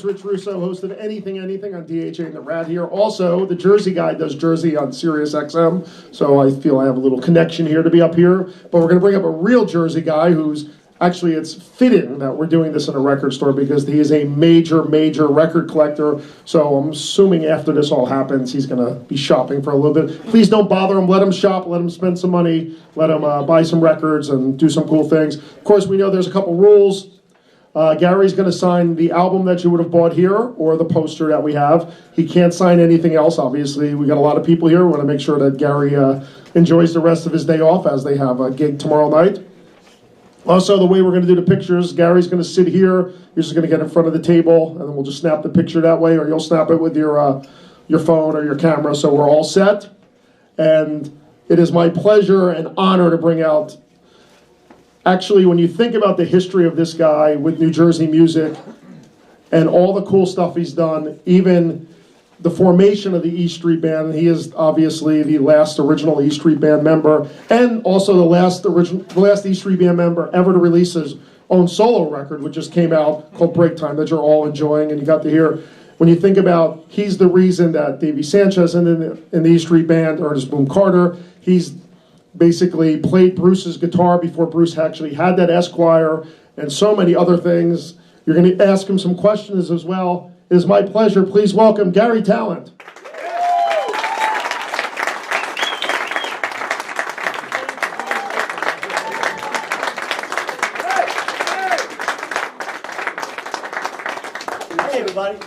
Rich Russo, host of Anything Anything on DHA and the Rat here. Also, the Jersey guy does Jersey on Sirius XM, so I feel I have a little connection here to be up here. But we're going to bring up a real Jersey guy who's actually, it's fitting that we're doing this in a record store because he is a major, major record collector. So I'm assuming after this all happens, he's going to be shopping for a little bit. Please don't bother him. Let him shop. Let him spend some money. Let him buy some records and do some cool things. Of course, we know there's a couple rules. Gary's going to sign the album that you would have bought here or the poster that we have. He can't sign anything else, obviously. We got a lot of people here. We want to make sure that Gary enjoys the rest of his day off as they have a gig tomorrow night. Also, the way we're going to do the pictures, Gary's going to sit here. You're just going to get in front of the table, and then we'll just snap the picture that way, or you'll snap it with your phone or your camera, so we're all set. And it is my pleasure and honor to bring out, actually, when you think about the history of this guy with New Jersey music and all the cool stuff he's done, even the formation of the E Street Band, he is obviously the last original E Street Band member, and also the last E Street Band member ever to release his own solo record, which just came out, called Break Time, that you're all enjoying, and you got to hear. When you think about, he's the reason that Davey Sanchez in the E Street Band, Ernest Boone Carter, he's basically played Bruce's guitar before Bruce actually had that Esquire, and so many other things. You're going to ask him some questions as well. It is my pleasure. Please welcome Gary Talent. Hey, everybody.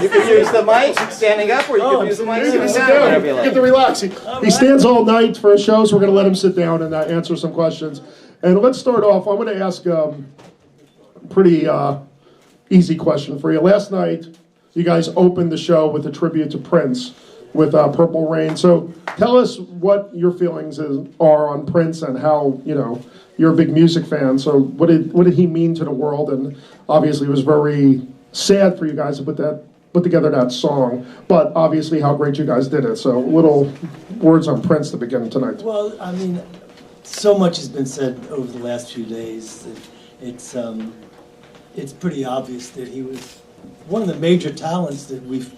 You can use the mic standing up, or you can use the mic sitting down, whatever you like. Get to relax. He stands all night for a show, so we're going to let him sit down and answer some questions. And let's start off. I'm going to ask a pretty easy question for you. Last night, you guys opened the show with a tribute to Prince with Purple Rain. So tell us what your feelings are on Prince and how, you're a big music fan. So what did he mean to the world? And obviously it was very sad for you guys to put together that song, but obviously how great you guys did it. So little words on Prince to begin tonight. Well, I mean, so much has been said over the last few days that it's pretty obvious that he was one of the major talents that we've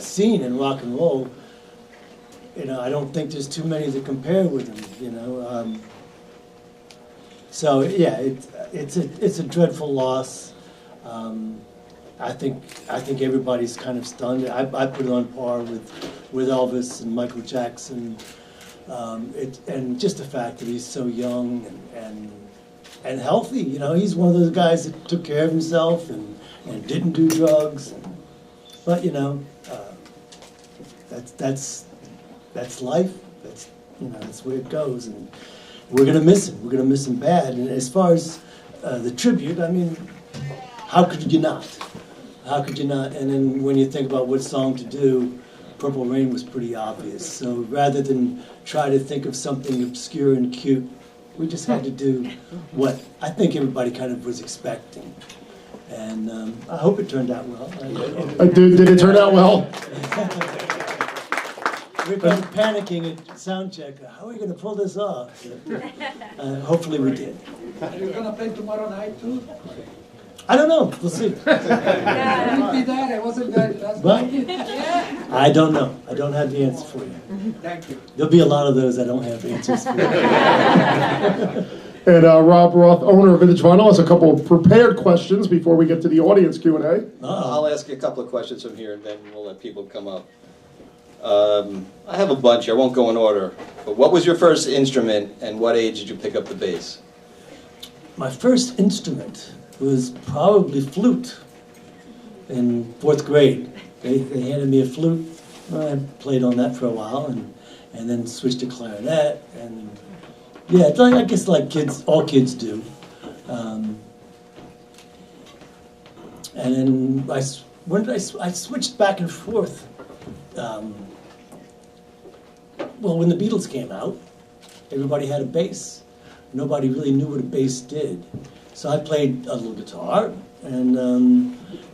seen in rock and roll. I don't think there's too many to compare with him. So yeah, it's a dreadful loss. I think everybody's kind of stunned. I put it on par with Elvis and Michael Jackson, and just the fact that he's so young and healthy. He's one of those guys that took care of himself and didn't do drugs. But that's life. That's the way it goes. And we're gonna miss him. We're gonna miss him bad. And as far as the tribute, I mean, how could you not? How could you not? And then when you think about what song to do, Purple Rain was pretty obvious. So rather than try to think of something obscure and cute, we just had to do what I think everybody kind of was expecting. And I hope it turned out well. Did it turn out well? We've been panicking at sound check. How are we going to pull this off? Hopefully we did. Are you going to play tomorrow night too? I don't know. We'll see. I didn't be there. I wasn't there last night. I don't know. I don't have the answer for you. Thank you. There'll be a lot of those I don't have answers for. And Rob Roth, owner of Vintage Vinyl, has a couple of prepared questions before we get to the audience Q&A. I'll ask you a couple of questions from here, and then we'll let people come up. I have a bunch. I won't go in order. But what was your first instrument, and what age did you pick up the bass? My first instrument was probably flute in 4th grade. They handed me a flute. I played on that for a while, and then switched to clarinet. And yeah, I guess like all kids do. And then I switched back and forth. When the Beatles came out, everybody had a bass. Nobody really knew what a bass did. So I played a little guitar, and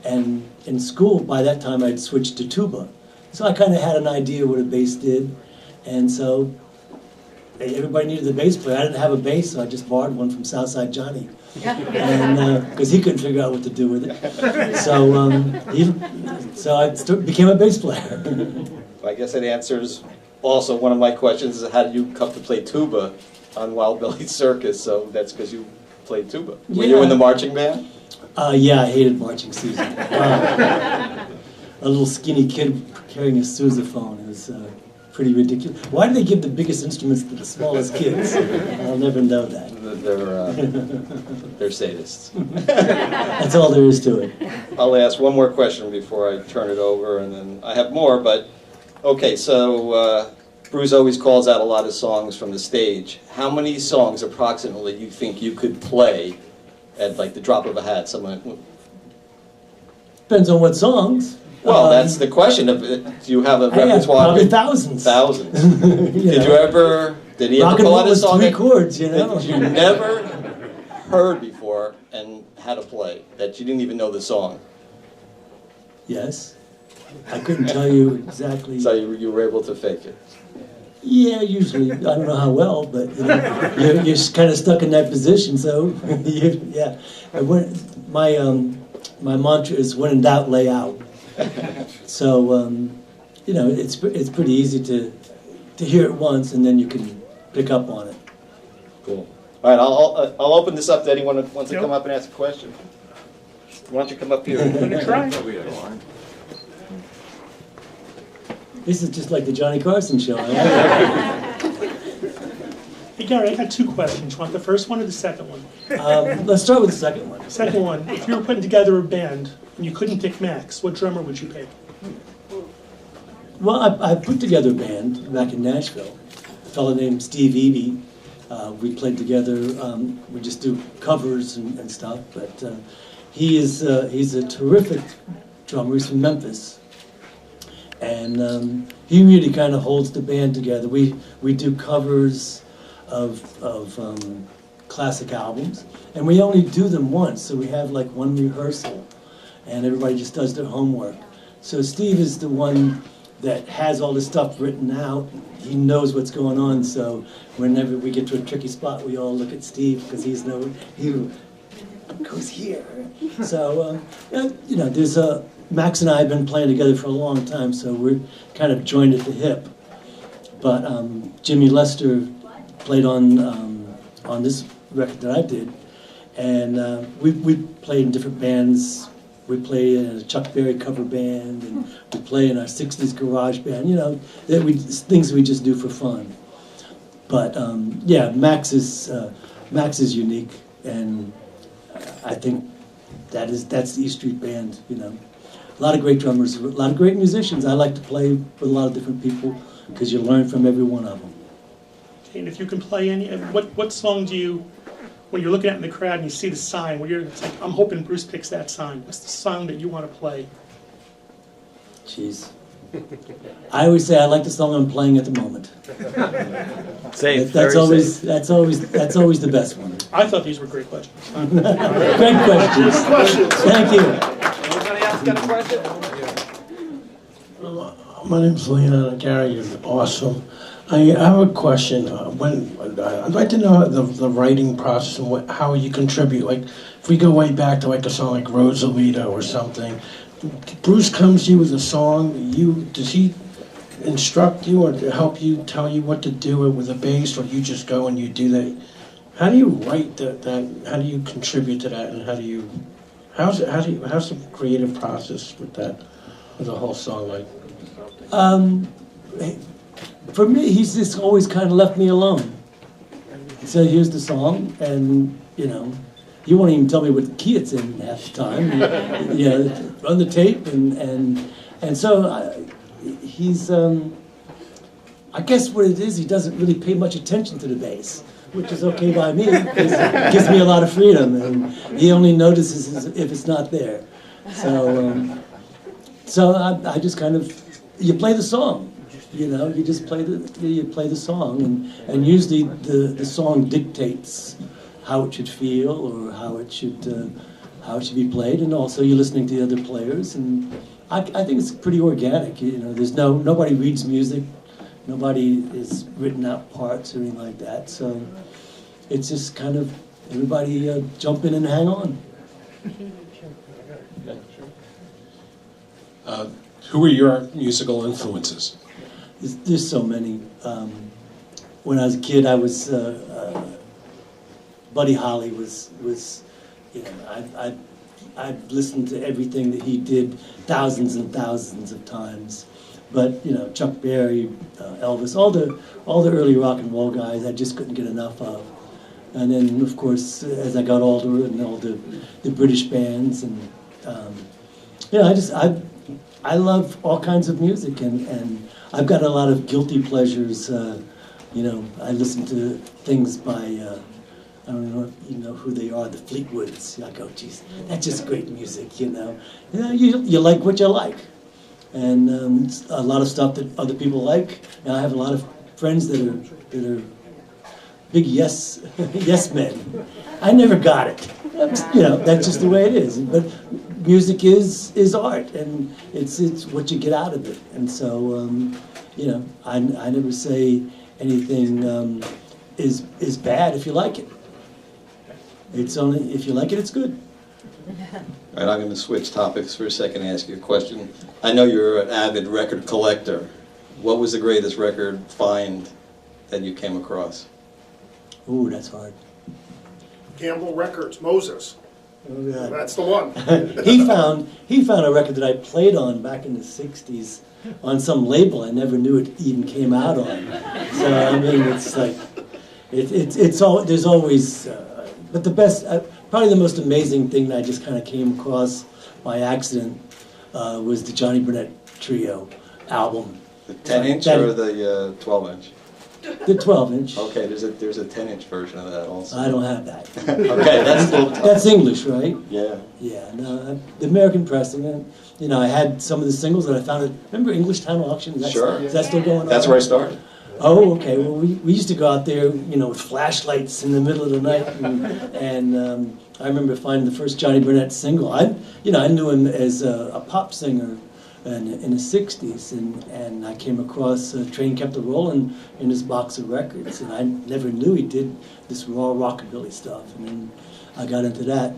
in school, by that time, I'd switched to tuba. So I kind of had an idea what a bass did, and so everybody needed a bass player. I didn't have a bass, so I just borrowed one from Southside Johnny. and because he couldn't figure out what to do with it. So I became a bass player. I guess it answers also one of my questions is how did you come to play tuba on Wild Billy Circus? So that's because you played tuba. Were you in the marching band? Yeah, I hated marching season. A little skinny kid carrying a sousaphone. It was pretty ridiculous. Why do they give the biggest instruments to the smallest kids? I'll never know that. They're sadists. That's all there is to it. I'll ask one more question before I turn it over, and then I have more, but okay, so Bruce always calls out a lot of songs from the stage. How many songs approximately you think you could play at like the drop of a hat? Depends on what songs. Well, that's the question. Do you have a repertoire? Probably thousands. Thousands. Did he Rock ever and pull roll out a was song 3 chords, you know? that you never heard before and how to play, that you didn't even know the song? Yes. I couldn't tell you exactly. So you were able to fake it? Yeah, usually. I don't know how well, but you know, you're kind of stuck in that position, so yeah. My mantra is when in doubt, lay out. So, you know, it's pretty easy to hear it once and then you can pick up on it. Cool. All right, I'll open this up to anyone who wants to come up and ask a question. Why don't you come up here? Try. This is just like the Johnny Carson show. Hey Gary, I got 2 questions. You want the first one or the second one? Let's start with the second one. Second one, if you were putting together a band and you couldn't pick Max, what drummer would you pick? Well, I put together a band back in Nashville. A fellow named Steve Eby. We played together. We just do covers and stuff. But he's a terrific drummer. He's from Memphis, and he really kind of holds the band together. We do covers of classic albums, and we only do them once. So we have like one rehearsal, and everybody just does their homework. So Steve is the one that has all this stuff written out. He knows what's going on, so whenever we get to a tricky spot, we all look at Steve because he goes here. So, you know, there's Max and I have been playing together for a long time, so we're kind of joined at the hip. But Jimmy Lester played on this record that I did, and we played in different bands. We play in a Chuck Berry cover band, and we play in our 60s garage band, you know, things we just do for fun. But yeah, Max is unique, and I think that's the E Street Band, you know. A lot of great drummers, a lot of great musicians. I like to play with a lot of different people because you learn from every one of them. Okay, and if you can play any, what song do you, when you're looking at in the crowd and you see the sign, it's like, I'm hoping Bruce picks that sign. What's the song that you want to play? Jeez. I always say I like the song I'm playing at the moment. Safe. That's always the best one. I thought these were great questions. Great questions. Thank you. Anybody else got a question? My name's Leon. Gary, you're awesome. I have a question. I'd like to know the writing process and how you contribute. Like, if we go way back to like a song like Rosalita or something, Bruce comes to you with a song. Does he instruct you or help you, tell you what to do with a bass, or you just go and you do that? How do you write that? How do you contribute to that? And how's the creative process with that, with a whole song like? For me, he's just always kind of left me alone. He said, "Here's the song," and you know, he won't even tell me what key it's in half the time. Run the tape, and so he's. I guess what it is, he doesn't really pay much attention to the bass, which is okay by me because it gives me a lot of freedom, and he only notices if it's not there. So I just kind of, you play the song. You know, you just play the song, and usually the song dictates how it should feel or how it should be played, and also you're listening to the other players, and I think it's pretty organic. You know, there's nobody reads music, nobody is written out parts or anything like that, so it's just kind of everybody jump in and hang on. Who were your musical influences? There's so many. When I was a kid, I was Buddy Holly was you know, I've listened to everything that he did thousands and thousands of times. But you know, Chuck Berry, Elvis, all the early rock and roll guys, I just couldn't get enough of. And then, of course, as I got older, and all the British bands, and you know, I love all kinds of music, and I've got a lot of guilty pleasures. You know, I listen to things by I don't know if you know who they are, the Fleetwoods. You're like, oh, geez, that's just great music, you know. You like what you like. And a lot of stuff that other people like. And I have a lot of friends that are big yes men. I never got it. You know, that's just the way it is. But music is art, and it's what you get out of it. And so, you know, I never say anything is bad if you like it. It's only if you like it, it's good. All right, I'm going to switch topics for a second and ask you a question. I know you're an avid record collector. What was the greatest record find that you came across? Ooh, that's hard. Gamble Records, Moses. Oh, God. That's the one. he found a record that I played on back in the '60s on some label I never knew it even came out on. So I mean, it's like it's all there's always. But the best, probably the most amazing thing that I just kind of came across by accident was the Johnny Burnett Trio album. The 10-inch or the 12-inch? The 12-inch. Okay, there's a 10-inch version of that also. I don't have that. Okay, that's a little tough. That's English, right? Yeah. Yeah, no, the American pressing. You know, I had some of the singles that I found. Remember English Town Auction? Sure. Is that still going on? That's where I started. Oh, okay. Well, we used to go out there, you know, with flashlights in the middle of the night, and I remember finding the first Johnny Burnett single. I knew him as a pop singer in the '60s, and I came across Train Kept a Rollin' in this box of records, and I never knew he did this raw rockabilly stuff, and then I got into that,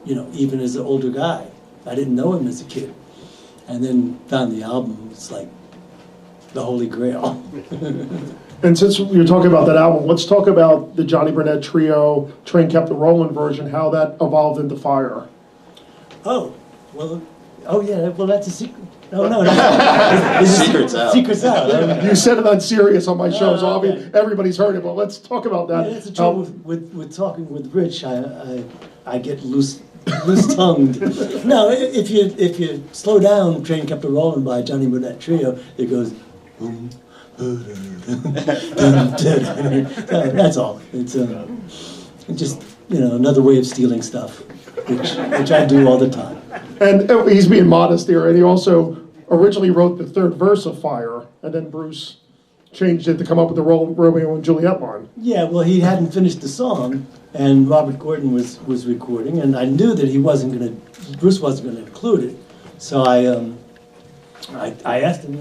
you know, even as an older guy. I didn't know him as a kid, and then found the album. It's like the Holy Grail. And since you're talking about that album, let's talk about the Johnny Burnett Trio, Train Kept a Rollin' version, how that evolved into Fire. Oh, well, yeah, well, that's a secret. No. Secret's out. Secret's out. You said it on Sirius on my show, so okay. Everybody's heard it, but let's talk about that. Yeah, that's the trouble with talking with Rich. I get loose-tongued. No, if you slow down "Train Kept a Rollin'" by Johnny Burnett Trio, it goes. That's all. It's just another way of stealing stuff, which I do all the time. And he's being modest here, and he also originally wrote the third verse of Fire, and then Bruce changed it to come up with the Romeo and Juliet line. Yeah, well, he hadn't finished the song, and Robert Gordon was recording, and I knew that Bruce wasn't going to include it, so I asked him,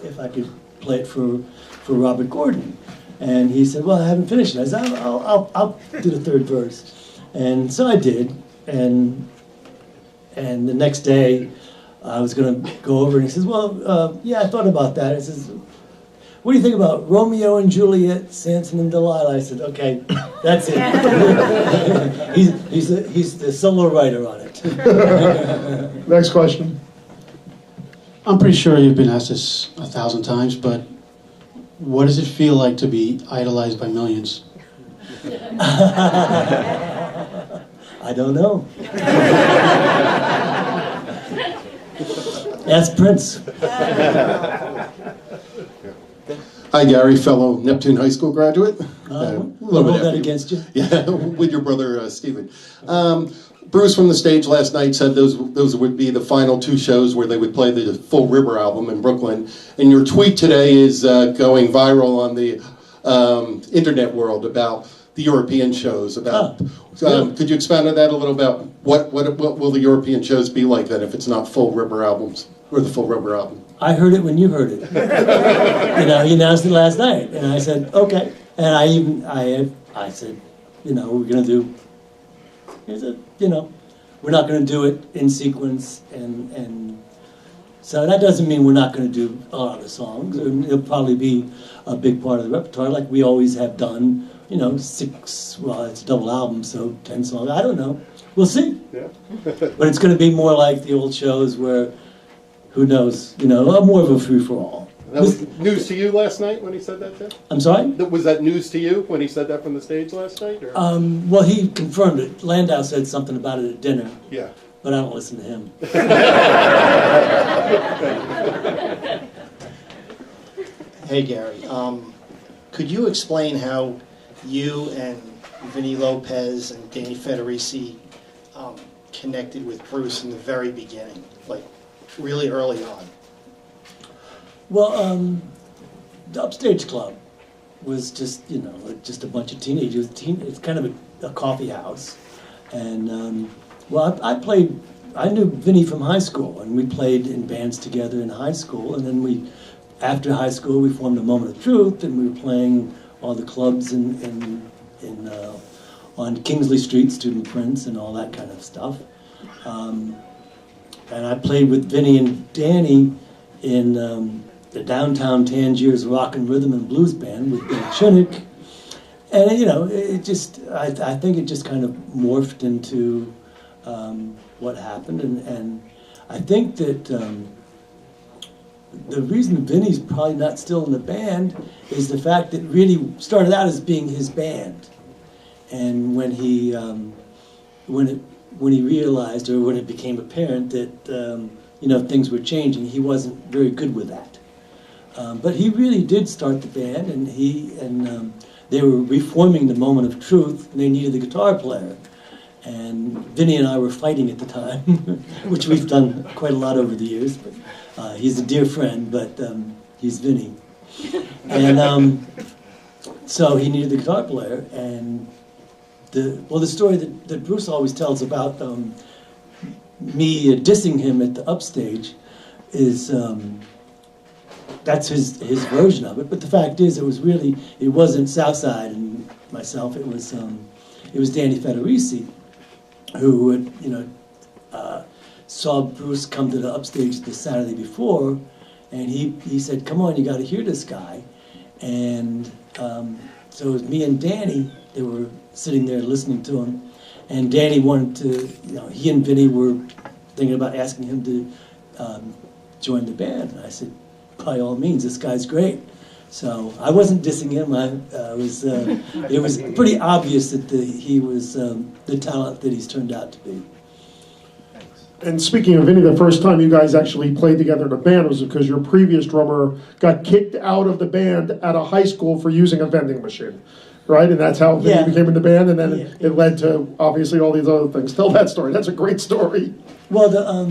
if I could play it for Robert Gordon, and he said, "Well, I haven't finished it." I said, "I'll do the third verse," and so I did, and the next day I was going to go over, and he says, "Well, yeah, I thought about that." He says, "What do you think about Romeo and Juliet, Samson and Delilah?" I said, "Okay, that's it." he's the solo writer on it. Next question. I'm pretty sure you've been asked this 1,000 times, but what does it feel like to be idolized by millions? I don't know. Ask Prince. Hi, Gary, fellow Neptune High School graduate. Hold after that you. against you. Yeah, with your brother, Stephen. Bruce from the stage last night said those would be the final two shows where they would play the full River album in Brooklyn. And your tweet today is going viral on the internet world about the European shows. Could you expand on that a little about what will the European shows be like then if it's not full River albums or the full River album? I heard it when you heard it. He announced it last night, and I said, "Okay." And I said, we're going to do, we're not going to do it in sequence, and so that doesn't mean we're not going to do a lot of the songs. It'll probably be a big part of the repertoire, like we always have done. 6, well, it's a double album, so 10 songs. I don't know. We'll see. Yeah. But it's going to be more like the old shows where, who knows, more of a free-for-all. That was news to you last night when he said that, Tim? I'm sorry? Was that news to you when he said that from the stage last night? Or? Well, he confirmed it. Landau said something about it at dinner. Yeah. But I don't listen to him. Hey, Gary. Could you explain how you and Vinnie Lopez and Danny Federici connected with Bruce in the very beginning, like really early on? Well, the Upstage Club was just, just a bunch of teenagers. It's kind of a coffee house. And, well, I knew Vinnie from high school, and we played in bands together in high school. And then after high school, we formed a Moment of Truth, and we were playing all the clubs on Kingsley Street, Student Prince, and all that kind of stuff. And I played with Vinnie and Danny in the downtown Tangiers Rock and Rhythm and Blues Band with Bill Chinick. And, I think it just kind of morphed into what happened. And I think that the reason Vinnie's probably not still in the band is the fact that it really started out as being his band. And when he realized, or when it became apparent that things were changing, he wasn't very good with that. But he really did start the band, and they were reforming the Moment of Truth, and they needed a guitar player. And Vinnie and I were fighting at the time, which we've done quite a lot over the years. But he's a dear friend, but he's Vinnie. And so he needed a guitar player, and the story that Bruce always tells about me dissing him at the Upstage is that's his version of it. But the fact is, it wasn't Southside and myself. It was Danny Federici, who saw Bruce come to the Upstage the Saturday before, and he said, "Come on, you got to hear this guy." And so it was me and Danny. They were sitting there listening to him, and Danny wanted to, he and Vinnie were thinking about asking him to join the band. And I said, by all means, this guy's great. So I wasn't dissing him. It was pretty obvious that he was the talent that he's turned out to be. And speaking of Vinnie, the first time you guys actually played together in a band was because your previous drummer got kicked out of the band at a high school for using a vending machine, right? And that's how Vinnie became in the band, and then it led to, obviously, all these other things. Tell that story. That's a great story. Well,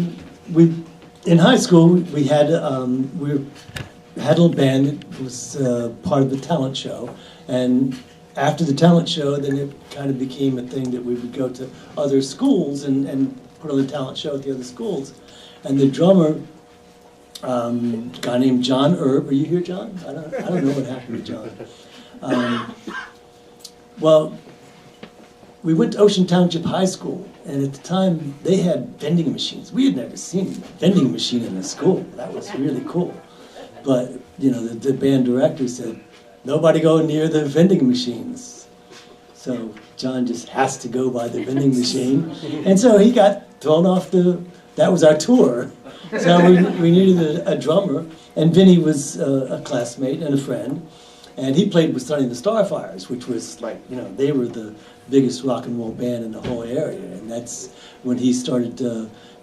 in high school, we had a little band that was part of the talent show, and after the talent show, then it kind of became a thing that we would go to other schools and put on the talent show at the other schools. And the drummer, a guy named John Erb, are you here, John? I don't know what happened to John. Well, we went to Ocean Township High School, and at the time, they had vending machines. We had never seen a vending machine in a school. That was really cool. But, the band director said, nobody go near the vending machines. So John just has to go by the vending machine. And so he got thrown off that was our tour. So we needed a drummer. And Vinnie was a classmate and a friend. And he played with Sonny and the Starfires, which was they were the biggest rock and roll band in the whole area. And that's when he started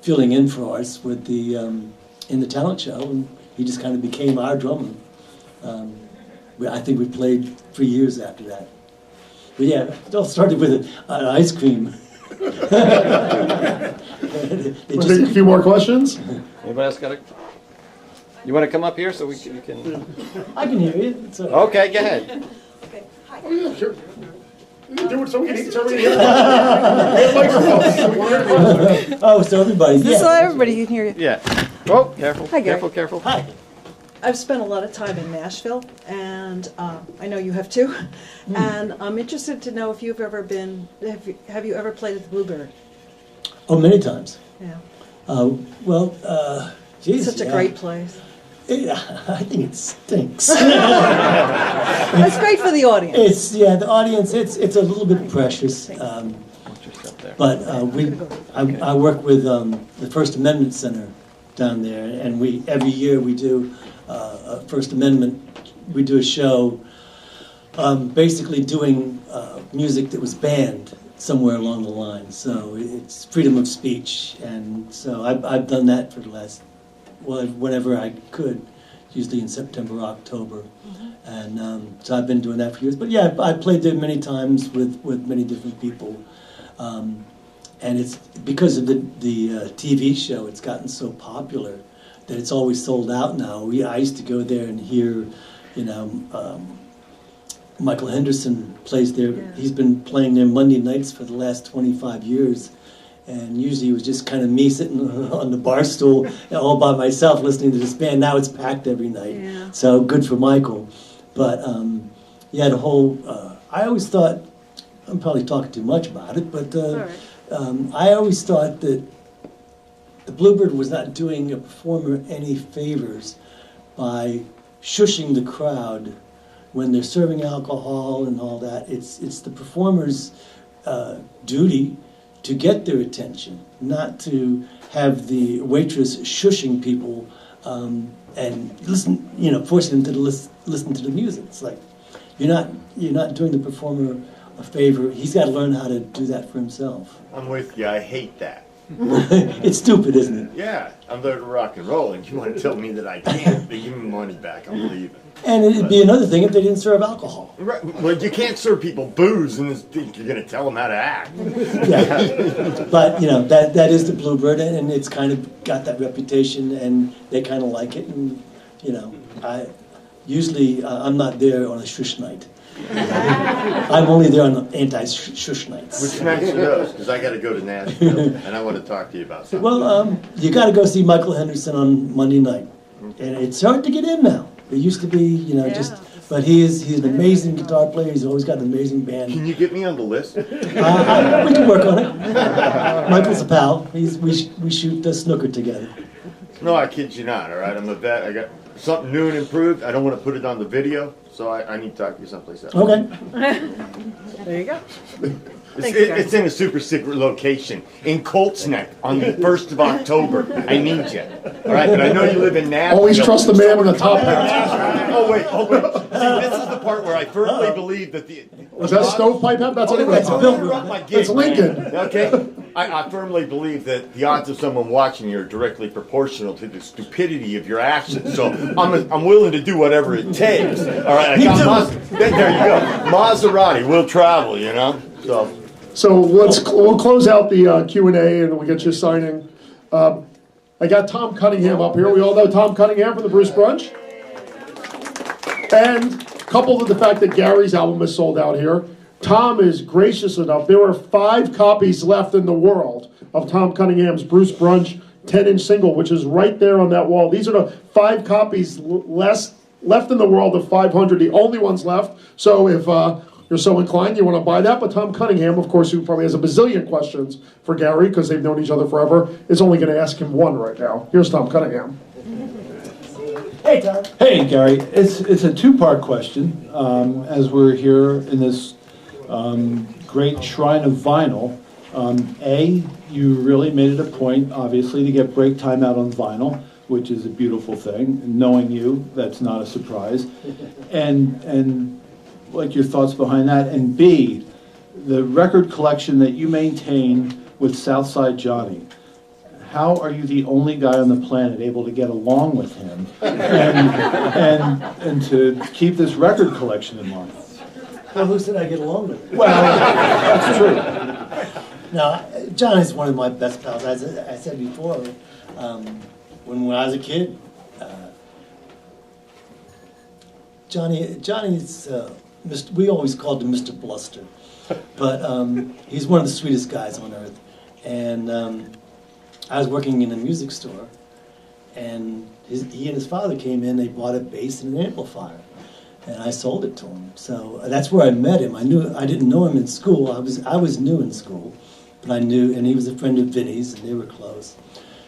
filling in for us with in the talent show. And he just kind of became our drummer. I think we played 3 years after that. But yeah, it all started with an ice cream. A few more questions? Anybody else got you want to come up here so you can... I can hear you. It's okay, go ahead. Okay. Hi. Oh, yeah, sure. Do it so we can hear it. Oh, so everybody. So everybody can hear you. Yeah. Oh, careful. Hi, Gary. Careful. Hi. I've spent a lot of time in Nashville, and I know you have too. And I'm interested to know if you've ever been. Have you ever played at the Bluebird? Oh, many times. Yeah. Geez, Such a great place. Yeah, I think it stinks. It's great for the audience. The audience. It's a little bit precious. But I work with the First Amendment Center down there, and every year we do First Amendment. We do a show, basically doing music that was banned somewhere along the line. So it's freedom of speech, and so I've done that for the last, whenever I could, usually in September, October, and so I've been doing that for years. But yeah, I played there many times with many different people. And it's because of the TV show, it's gotten so popular that it's always sold out now. I used to go there and hear, Michael Henderson plays there. Yeah. He's been playing there Monday nights for the last 25 years. And usually it was just kind of me sitting on the bar stool all by myself listening to this band. Now it's packed every night. Yeah. So good for Michael. But the whole, I always thought, I'm probably talking too much about it, but I always thought that the Bluebird was not doing a performer any favors by shushing the crowd when they're serving alcohol and all that. It's the performer's duty to get their attention, not to have the waitress shushing people and listen, forcing them to listen to the music. It's like you're not doing the performer a favor. He's got to learn how to do that for himself. I'm with you. I hate that. It's stupid, isn't it? Yeah, I'm there to rock and roll, and you want to tell me that I can't? They give me money back. I'm leaving. And it'd be another thing if they didn't serve alcohol. Right. Well, you can't serve people booze and think you're going to tell them how to act. Yeah. But that is the Bluebird, and it's kind of got that reputation, and they kind of like it. And I'm not there on a shush night. I'm only there on anti-shush nights. Which makes those, because I got to go to Nashville, and I want to talk to you about something. Well, you got to go see Michael Henderson on Monday night, and it's hard to get in now. It used to be, but he's an amazing guitar player. He's always got an amazing band. Can you get me on the list? We can work on it. Michael's a pal. We shoot snooker together. No, I kid you not. All right, I'm a vet. I got something new and improved. I don't want to put it on the video, so I need to talk to you someplace else. Okay. There you go. It's in a super secret location in Colts Neck on the 1st of October. I need you. All right, but I know you live in Nashville. Always trust the man in the top hat. Oh, wait. See, this is the part where I firmly believe that the... Was that stovepipe hat? That's anyway. It's Lincoln. Okay? I firmly believe that the odds of someone watching you are directly proportional to the stupidity of your actions. So I'm willing to do whatever it takes. All right, I got there you go. Maserati will travel, So we'll close out the Q&A and we'll get you signing. I got Tom Cunningham up here. We all know Tom Cunningham from the Bruce Brunch. And coupled with the fact that Gary's album is sold out here, Tom is gracious enough. There are 5 copies left in the world of Tom Cunningham's Bruce Brunch 10-inch single, which is right there on that wall. These are the 5 copies left in the world of 500, the only ones left. So if you're so inclined, you want to buy that. But Tom Cunningham, of course, who probably has a bazillion questions for Gary because they've known each other forever, is only going to ask him one right now. Here's Tom Cunningham. Hey, Tom. Hey, Gary. It's a 2-part question. As we're here in this great shrine of vinyl, you really made it a point, obviously, to get break time out on vinyl, which is a beautiful thing. Knowing you, that's not a surprise. And like your thoughts behind that. And B, the record collection that you maintain with Southside Johnny. How are you the only guy on the planet able to get along with him and to keep this record collection in line? Well, who said I get along with him? Well, that's true. No, Johnny's one of my best pals. As I said before, when I was a kid, Johnny's, we always called him Mr. Bluster, but he's one of the sweetest guys on earth. And I was working in a music store, And he and his father came in, they bought a bass and an amplifier. And I sold it to him. So that's where I met him. I didn't know him in school. I was new in school, but I knew, and he was a friend of Vinny's, and they were close.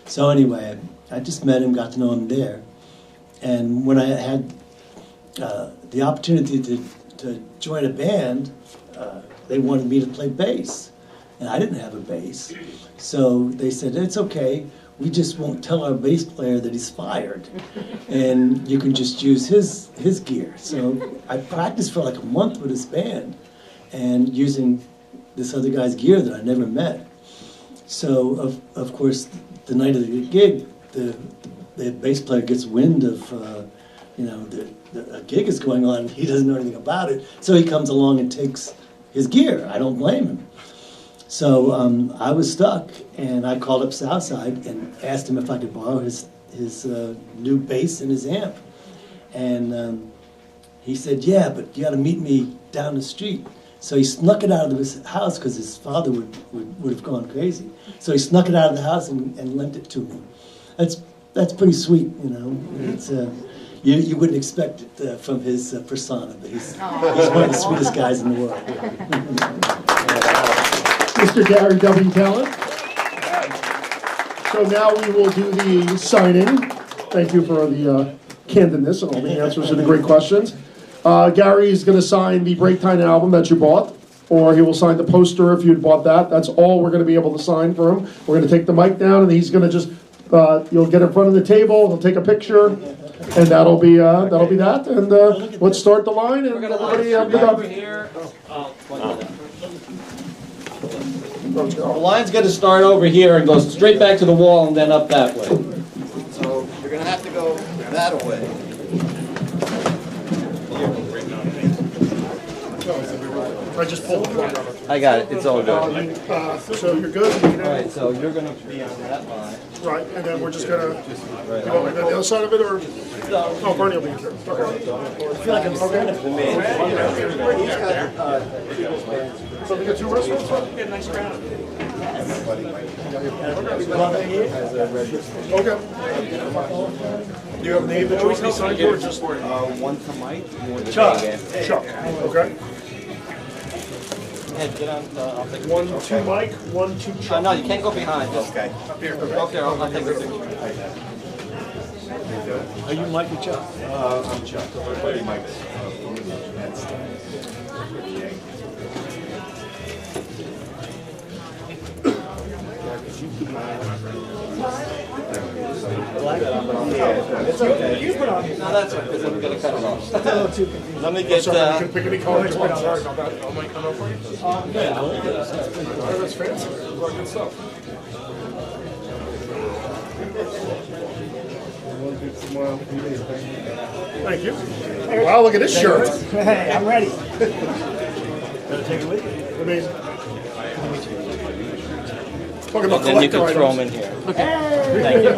So anyway, I just met him, got to know him there. And when I had the opportunity to join a band, they wanted me to play bass. And I didn't have a bass. So they said, it's okay, we just won't tell our bass player that he's fired. And you can just use his gear. So I practiced for like a month with his band and using this other guy's gear that I never met. So, of course, the night of the gig, the bass player gets wind of, a gig is going on. He doesn't know anything about it. So he comes along and takes his gear. I don't blame him. So I was stuck, and I called up Southside and asked him if I could borrow his new bass and his amp. And he said, yeah, but you got to meet me down the street. So he snuck it out of his house because his father would have gone crazy. So he snuck it out of the house and lent it to me. That's pretty sweet, you know. It's you wouldn't expect it from his persona, but he's one of the sweetest guys in the world. Mr. Gary W. Talent. So now we will do the signing. Thank you for the candidness and all the answers to the great questions. Gary is going to sign the Break Time album that you bought, or he will sign the poster if you'd bought that. That's all we're going to be able to sign for him. We're going to take the mic down, and he's going to just, you'll get in front of the table, he'll take a picture, and that'll be that. And let's start the line, and everybody have the The line's going to start over here and go straight back to the wall and then up that way. So you're going to have to go that way. I just pulled the plug on it. I got it. It's all good. So you're good? All right, so you're going to be on that line. Right, and then we're just going to, you want me to go on the other side of it, or? Oh, Bernie will be here. Okay. I feel like I'm standing for me. So we got two restaurants? Get a nice crowd. Okay. Do you have a name that you want me to sign for, or just? One to Mike. Chuck. Okay. Ed, get on. I'll take a One picture. to Mike, one to Chuck. No, you can't go behind. Okay. Up here. Up there. I'll take a picture. Are you Mike or Chuck? I'm Chuck. Mike. It's okay. No, that's okay, because I'm going to cut it off. Let me get... You can pick any color you want. Sorry about that. I'll make them up for you. Oh, that's fancy. Good stuff. Thank you. Wow, look at this shirt. Hey, I'm ready. Better take it with you. Amazing. Talking about And then you collector can throw them items. in here. Okay. Thank you.